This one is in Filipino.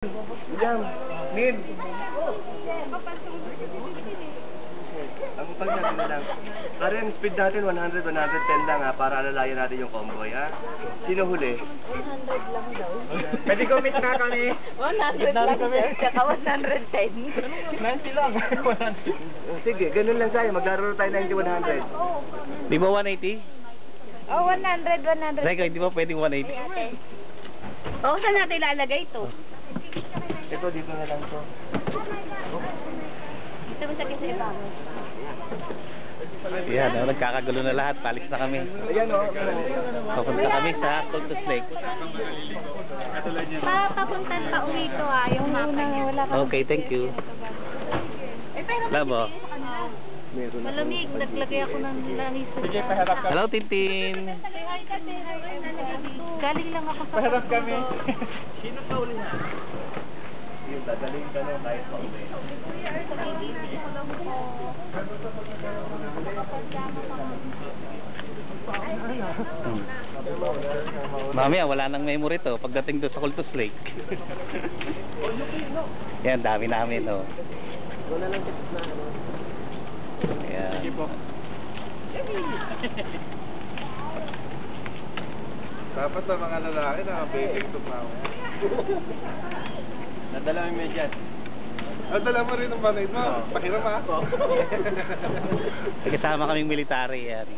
William, Min. Ang pagdating na lang. Karen, speed natin 100, 110 lang ha, para alalayan natin yung convoy ha. Sino huli? 100 lang daw. Pwede commit na kami. 100 lang daw, tsaka 110. Nancy lang. Sige, ganun lang tayo. Maglaro tayo 90, 100. Di ba 180? Oh, 100. Teka, di ba pwedeng 180? Oh, saan natin ilalagay ito? Ito, dito na lang to. Dito mo sa ibabaw. Yan, nagkakagulo na lahat. Palis na kami. Ayan o. Papunta kami sa Cultus Lake. Papuntan pa uwi ito yung mapa niya. Okay, thank you. Labo. Meron na. Malamig, naglagay ako ng langis. Sige, paharap kami. Hello, Tintin. Galing lang ako sa Paharap kami. Sino pa uli na? Yung dadaling ka na kahit pa uli. Mamaya, wala nang memory to pagdating doon sa Cultus Lake. Yan, dami namin, oh. Wala lang sa na ano. Ayan. Sige po. Dapat sa mga lalaki na baby tumawa. Nadala mo yung medyas. Dala mo rin ang banay mo. Pahiram ha. Kasama kaming military, yan.